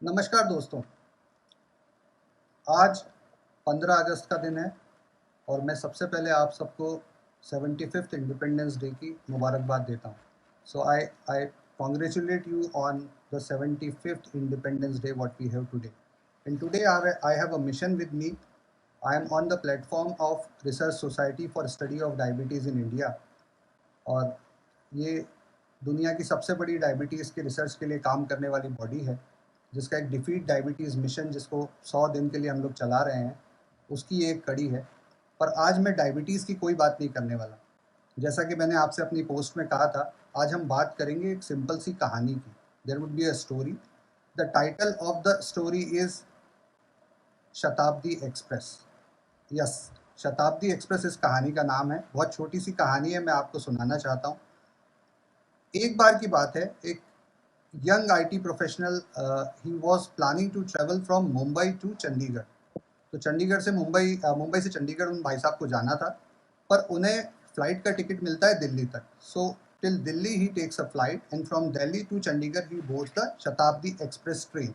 नमस्कार दोस्तों। आज 15 अगस्त का दिन है और मैं सबसे पहले आप सबको 75th इंडिपेंडेंस डे की मुबारकबाद देता हूँ। So I I congratulate you on the 75th independence day what we have today. And today I have a mission with me. I am on the platform of research society for study of diabetes in India. और ये दुनिया की सबसे बड़ी diabetes के research के लिए काम करने वाली बॉडी है, जिसका एक डिफीट डायबिटीज़ मिशन जिसको 100 दिन के लिए हम लोग चला रहे हैं, उसकी एक कड़ी है। पर आज मैं डायबिटीज़ की कोई बात नहीं करने वाला। जैसा कि मैंने आपसे अपनी पोस्ट में कहा था, आज हम बात करेंगे एक सिंपल सी कहानी की। There would be a story. The title of the story is Shatabdi express. Yes, Shatabdi express इस कहानी का नाम है। बहुत छोटी सी कहानी है, मैं आपको सुनाना चाहता हूँ। एक बार की बात है, एक young IT professional he was planning to travel from Mumbai to Chandigarh. तो चंडीगढ़ से मुंबई से चंडीगढ़ उन भाई साहब को जाना था, पर उन्हें फ्लाइट का टिकट मिलता है दिल्ली तक। So till Delhi he takes a flight and from Delhi to Chandigarh he boards the Shatabdi express train.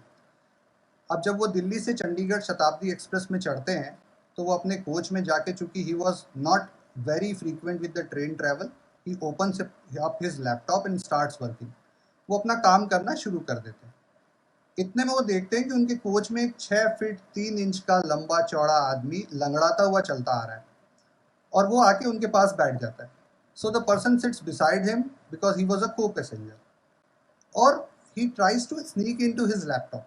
अब जब वो दिल्ली से चंडीगढ़ शताब्दी एक्सप्रेस में चढ़ते हैं, तो वो अपने कोच में जाके, चूंकि he was not very frequent with the train travel, he opens up his laptop and starts working. वो अपना काम करना शुरू कर देते हैं। इतने में वो देखते हैं कि उनके कोच में एक 6 फीट 3 इंच का लंबा चौड़ा आदमी लंगड़ाता हुआ चलता आ रहा है, और वो आके उनके पास बैठ जाता है। So the person sits beside him because he was a co passenger, और he tries to sneak into his laptop.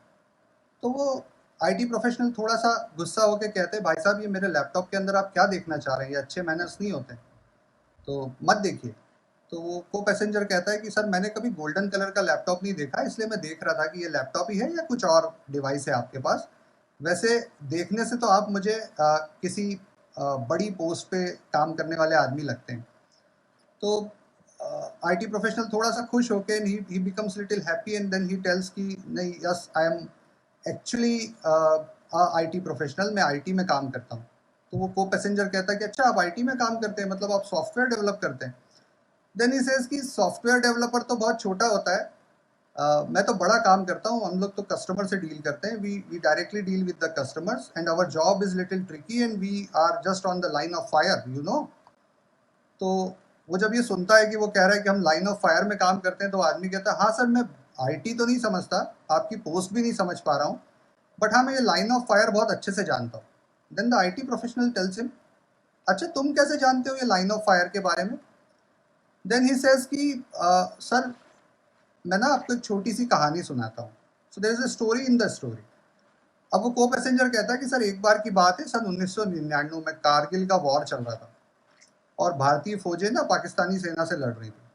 तो वो आईटी प्रोफेशनल थोड़ा सा गुस्सा होकर कहते हैं, भाई साहब ये मेरे लैपटॉप के अंदर आप क्या देखना चाह रहे हैं, ये अच्छे मैनर्स नहीं होते, तो मत देखिए। तो वो को पैसेंजर कहता है कि सर मैंने कभी गोल्डन कलर का लैपटॉप नहीं देखा, इसलिए मैं देख रहा था कि ये लैपटॉप ही है या कुछ और डिवाइस है आपके पास। वैसे देखने से तो आप मुझे किसी बड़ी पोस्ट पे काम करने वाले आदमी लगते हैं। तो आईटी प्रोफेशनल थोड़ा सा खुश होके he becomes little happy and then he tells कि नहीं, yes I am actually IT professional, मैं आईटी में काम करता हूँ। तो वो को पैसेंजर कहता है कि अच्छा आप आईटी में काम करते हैं, मतलब आप सॉफ्टवेयर डेवलप करते हैं। देन ही सेज कि सॉफ्टवेयर डेवलपर तो बहुत छोटा होता है, मैं तो बड़ा काम करता हूँ। हम लोग तो कस्टमर से डील करते हैं, we directly deal with the customers and our job is little tricky and we are just on the line of fire, you know. तो वो जब ये सुनता है कि वो कह रहा है कि हम लाइन ऑफ फायर में काम करते हैं, तो आदमी कहता है हाँ सर, मैं आईटी तो नहीं समझता, आपकी पोस्ट भी नहीं समझ पा रहा हूँ, बट हाँ मैं ये लाइन ऑफ फायर बहुत अच्छे से जानता हूँ। Then the IT professional tells him, अच्छा तुम कैसे जानते हो ये लाइन ऑफ फायर के बारे में? देन ही सेज कि सर मैं ना आपको एक छोटी सी कहानी सुनाता हूँ। So there is a story in the story. अब वो को पैसेंजर कहता है कि सर एक बार की बात है, सन 1999 में कारगिल का वॉर चल रहा था और भारतीय फौजें ना पाकिस्तानी सेना से लड़ रही थी।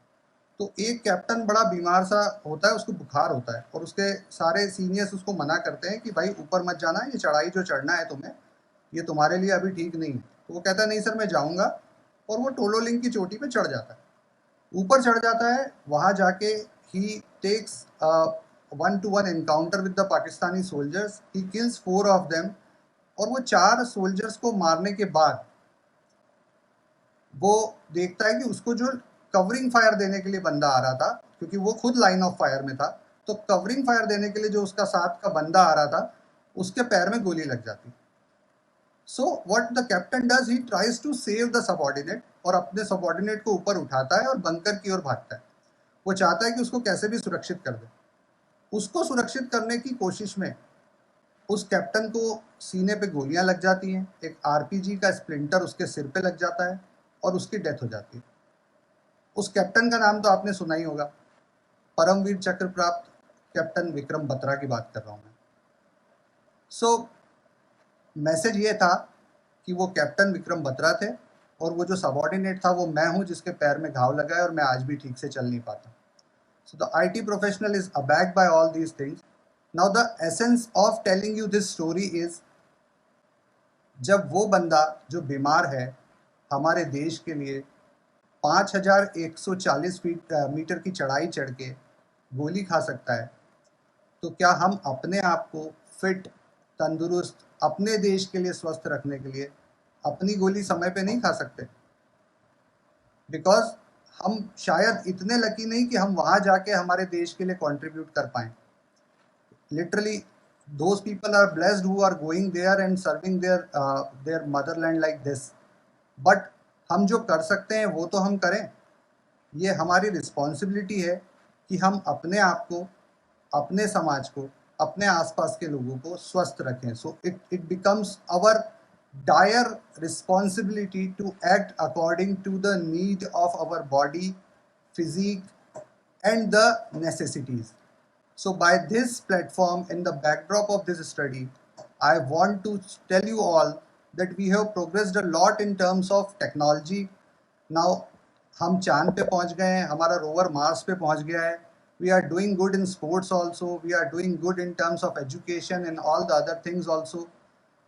तो एक कैप्टन बड़ा बीमार सा होता है, उसको बुखार होता है, और उसके सारे सीनियर्स उसको मना करते हैं कि भाई ऊपर मत जाना, ये चढ़ाई जो चढ़ना है तुम्हें, ये तुम्हारे लिए अभी ठीक नहीं है। तो वो कहता है नहीं सर मैं जाऊँगा, और वो टोलोलिंग की चोटी पे चढ़ जाता है, ऊपर चढ़ जाता है। वहाँ जाके he takes one to one encounter with the Pakistani soldiers, he kills 4 of them. और वो 4 सोल्जर्स को मारने के बाद वो देखता है कि उसको जो कवरिंग फायर देने के लिए बंदा आ रहा था, क्योंकि वो खुद लाइन ऑफ फायर में था, तो कवरिंग फायर देने के लिए जो उसका साथ का बंदा आ रहा था, उसके पैर में गोली लग जाती। So what the captain does, he tries to save the subordinate, और अपने सबऑर्डिनेट को ऊपर उठाता है और बंकर की ओर भागता है। वो चाहता है कि उसको कैसे भी सुरक्षित कर दे। उसको सुरक्षित करने की कोशिश में उस कैप्टन को सीने पे गोलियां लग जाती हैं, एक आरपीजी का स्प्लिंटर उसके सिर पे लग जाता है और उसकी डेथ हो जाती है। उस कैप्टन का नाम तो आपने सुना ही होगा, परमवीर चक्र प्राप्त कैप्टन विक्रम बत्रा की बात कर रहा हूँ मैं। सो मैसेज ये था कि वो कैप्टन विक्रम बत्रा थे, और वो जो सबऑर्डिनेट था वो मैं हूँ, जिसके पैर में घाव लगा है और मैं आज भी ठीक से चल नहीं पाता। So the IT professional is aback by all these things. Now the essence of telling you this story is, जब वो बंदा जो बीमार है हमारे देश के लिए 5140 मीटर की चढ़ाई चढ़ के गोली खा सकता है, तो क्या हम अपने आप को फिट, तंदुरुस्त, अपने देश के लिए स्वस्थ रखने के लिए अपनी गोली समय पे नहीं खा सकते? बिकॉज हम शायद इतने लकी नहीं कि हम वहाँ जाके हमारे देश के लिए कंट्रीब्यूट कर पाएँ। Literally those people are blessed who are going there and serving their motherland like this. But हम जो कर सकते हैं वो तो हम करें. ये हमारी रिस्पॉन्सिबिलिटी है कि हम अपने आप को, अपने समाज को, अपने आसपास के लोगों को स्वस्थ रखें. So it becomes our dire responsibility to act according to the need of our body, physique, and the necessities. So by this platform, in the backdrop of this study, I want to tell you all that we have progressed a lot in terms of technology. Now हम चांद पे पहुंच गए हैं, हमारा rover Mars पे पहुंच गया है. We are doing good in sports also. We are doing good in terms of education and all the other things also.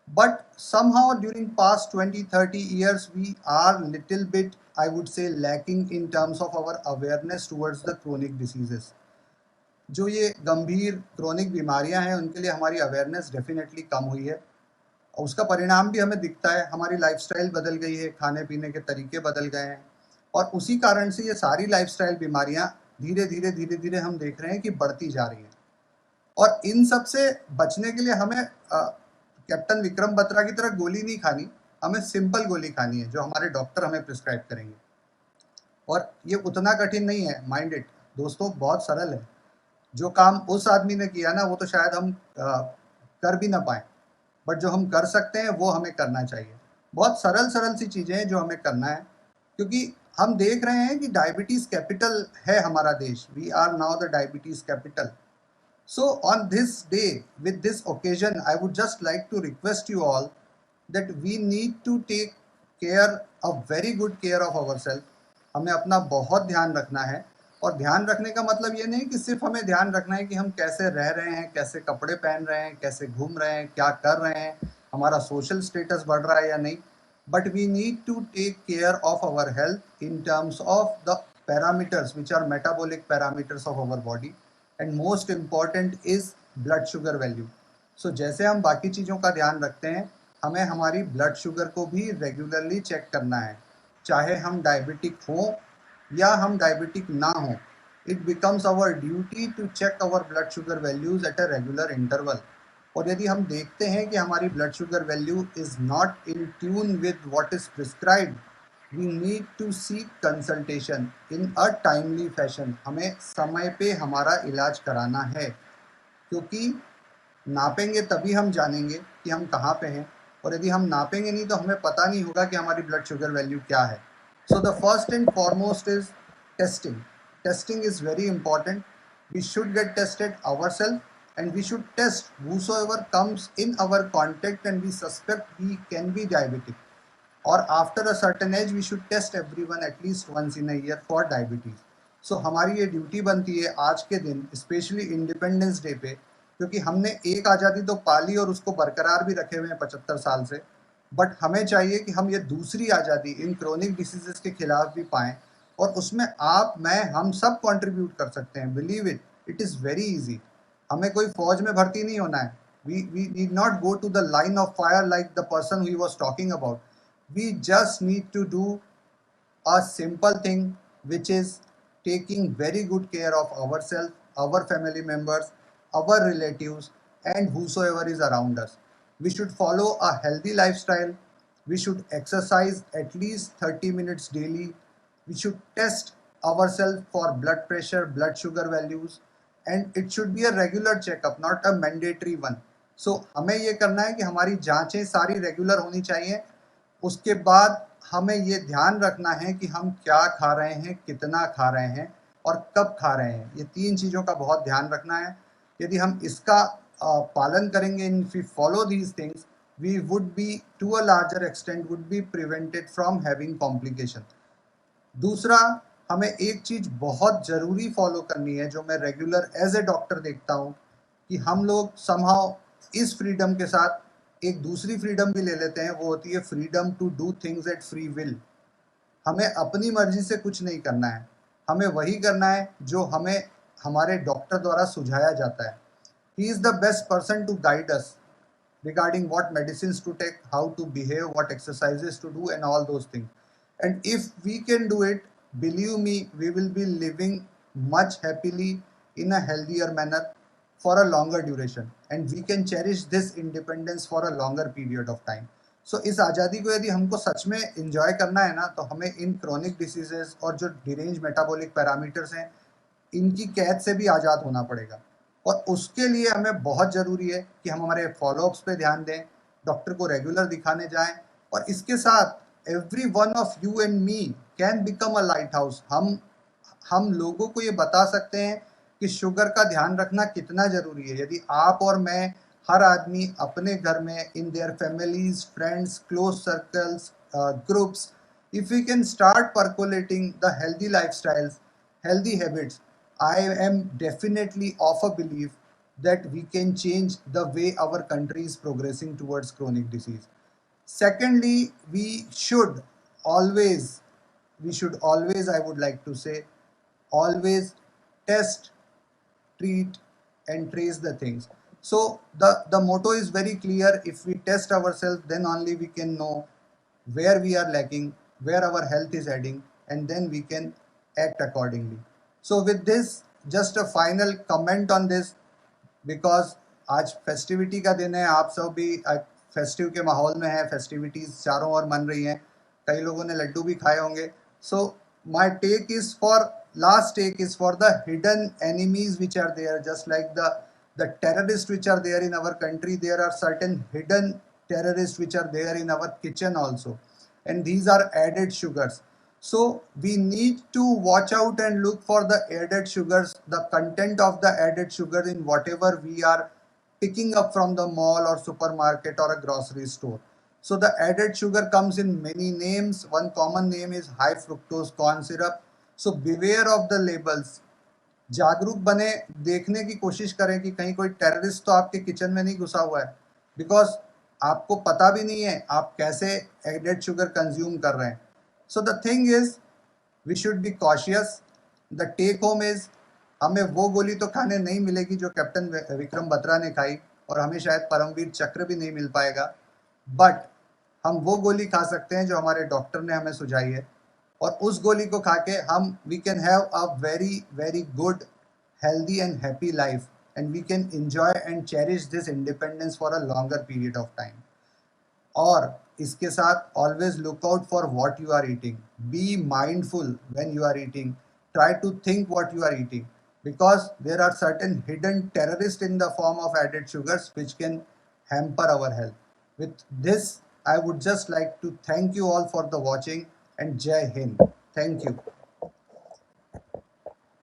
But somehow during past 20-30 years, we are little bit, I would say, lacking in terms of our awareness towards the chronic diseases. जो ये गंभीर chronic बीमारियां हैं उनके लिए हमारी awareness definitely come हुई है. और उसका परिणाम भी हमें दिखता है. हमारी लाइफस्टाइल बदल गई है, खाने पीने के तरीके बदल गए हैं, और उसी कारण से ये सारी लाइफस्टाइल बीमारियां धीरे धीरे हम देख रहे हैं कि बढ़ती जा रही हैं. और इन सब से बचने के लिए हमें कैप्टन विक्रम बत्रा की तरह गोली नहीं खानी, हमें सिंपल गोली खानी है जो हमारे डॉक्टर हमें प्रिस्क्राइब करेंगे. और ये उतना कठिन नहीं है, माइंड इट दोस्तों, बहुत सरल है. जो काम उस आदमी ने किया ना वो तो शायद हम कर भी ना पाए, बट जो हम कर सकते हैं वो हमें करना चाहिए. बहुत सरल सरल सी चीज़ें हैं जो हमें करना है, क्योंकि हम देख रहे हैं कि डायबिटीज़ कैपिटल है हमारा देश. We are now the diabetes capital. So on this day, with this occasion, I would just like to request you all that we need to take care, a very good care of ourselves. हमें अपना बहुत ध्यान रखना है. और ध्यान रखने का मतलब ये नहीं कि सिर्फ हमें ध्यान रखना है कि हम कैसे रह रहे हैं, कैसे कपड़े पहन रहे हैं, कैसे घूम रहे हैं, क्या कर रहे हैं, हमारा सोशल स्टेटस बढ़ रहा है या नहीं. But we need to take care of our health in terms of the parameters which are metabolic parameters of our body. And most important is blood sugar value. So जैसे हम बाकी चीज़ों का ध्यान रखते हैं, हमें हमारी ब्लड शुगर को भी रेगुलरली चेक करना है, चाहे हम डायबिटिक हों या हम डायबिटिक ना हों. It becomes our duty to check our blood sugar values at a regular interval. और यदि हम देखते हैं कि हमारी blood sugar value is not in tune with what is prescribed, we need to seek consultation in a timely fashion. हमें समय पे हमारा इलाज कराना है, क्योंकि नापेंगे तभी हम जानेंगे कि हम कहाँ पे हैं, और यदि हम नापेंगे नहीं तो हमें पता नहीं होगा कि हमारी ब्लड शुगर वैल्यू क्या है. So the first and foremost is testing. Testing is very important. We should get tested ourselves and we should test whosoever comes in our contact and we suspect he can be diabetic. और after a certain age we should test everyone at least once in a year for diabetes. So हमारी ये duty बनती है आज के दिन, specially independence day पे, क्योंकि हमने एक आज़ादी तो पाली और उसको बरकरार भी रखे हुए हैं 75 साल से, बट हमें चाहिए कि हम ये दूसरी आज़ादी इन क्रोनिक डिसीजेस के खिलाफ भी पाएँ, और उसमें आप, मैं, हम सब कंट्रीब्यूट कर सकते हैं. Believe it, it is very easy. हमें कोई फौज में भर्ती नहीं होना है. We need not go to the line of fire like the person he was talking about. We just need to do a simple thing, which is taking very good care of ourselves, our family members, our relatives, and whosoever is around us. We should follow a healthy lifestyle. We should exercise at least 30 minutes daily. We should test ourselves for blood pressure, blood sugar values, and it should be a regular checkup, not a mandatory one. So हमें ये करना है कि हमारी जांचें सारी regular होनी चाहिए. उसके बाद हमें ये ध्यान रखना है कि हम क्या खा रहे हैं, कितना खा रहे हैं और कब खा रहे हैं. ये 3 चीज़ों का बहुत ध्यान रखना है. यदि हम इसका पालन करेंगे, if we follow these things, we would be to a larger extent would be prevented from having complication. दूसरा, हमें एक चीज़ बहुत ज़रूरी फॉलो करनी है, जो मैं रेगुलर एज ए डॉक्टर देखता हूँ, कि हम लोग समहाउ इस फ्रीडम के साथ एक दूसरी फ्रीडम भी ले लेते हैं. वो होती है freedom to do things at free will. हमें अपनी मर्जी से कुछ नहीं करना है, हमें वही करना है जो हमें हमारे डॉक्टर द्वारा सुझाया जाता है. He is the best person to guide us regarding what medicines to take, how to behave, what exercises to do, and all those things. And if we can do it, believe me, we will be living much happily in a healthier manner for a longer duration and we can cherish this independence for a longer period of time. So इस आज़ादी को यदि हमको सच में enjoy करना है ना, तो हमें इन chronic diseases और जो deranged metabolic parameters हैं, इनकी कैद से भी आज़ाद होना पड़ेगा। और उसके लिए हमें बहुत ज़रूरी है कि हम हमारे फॉलोअप्स पे ध्यान दें, डॉक्टर को रेगुलर दिखाने जाएं, और इसके साथ every one of you and me can become a light house. हम लोगों को ये बता सकते हैं कि शुगर का ध्यान रखना कितना ज़रूरी है। यदि आप और मैं, हर आदमी अपने घर में, in their families, friends, close circles, groups, if we can start percolating the healthy lifestyles, healthy habits, I am definitely of a belief that we can change the way our country is progressing towards chronic disease. Secondly, always, I would like to say, always test, treat, and trace the things. So the motto is very clear. If we test ourselves, then only we can know where we are lacking, where our health is heading, and then we can act accordingly. So with this, just a final comment on this, because आज festivity का दिन है, आप सब भी festive के माहौल में है, फेस्टिविटीज चारों ओर मन रही हैं, कई लोगों ने लड्डू भी खाए होंगे. So my last take is for the hidden enemies which are there, just like the terrorists which are there in our country. There are certain hidden terrorists which are there in our kitchen also, and these are added sugars. So we need to watch out and look for the added sugars, the content of the added sugar in whatever we are picking up from the mall or supermarket or a grocery store. So the added sugar comes in many names. One common name is high fructose corn syrup. So beware of the labels. जागरूक बने, देखने की कोशिश करें कि कहीं कोई terrorist तो आपके किचन में नहीं घुसा हुआ है, बिकॉज आपको पता भी नहीं है आप कैसे एडेड शुगर कंज्यूम कर रहे हैं. So the thing is, we should be cautious. The take home is, हमें वो गोली तो खाने नहीं मिलेगी जो कैप्टन विक्रम बत्रा ने खाई, और हमें शायद परमवीर चक्र भी नहीं मिल पाएगा, बट हम वो गोली खा सकते हैं जो हमारे डॉक्टर ने हमें सुझाई है, और उस गोली को खा के हम we can have a very very good, healthy and happy life, and we can enjoy and cherish this independence for a longer period of time. और इसके साथ always look out for what you are eating. Be mindful when you are eating. Try to think what you are eating, because there are certain hidden terrorists in the form of added sugars which can hamper our health. With this, I would just like to thank you all for the watching, and Jai Hind. Thank you.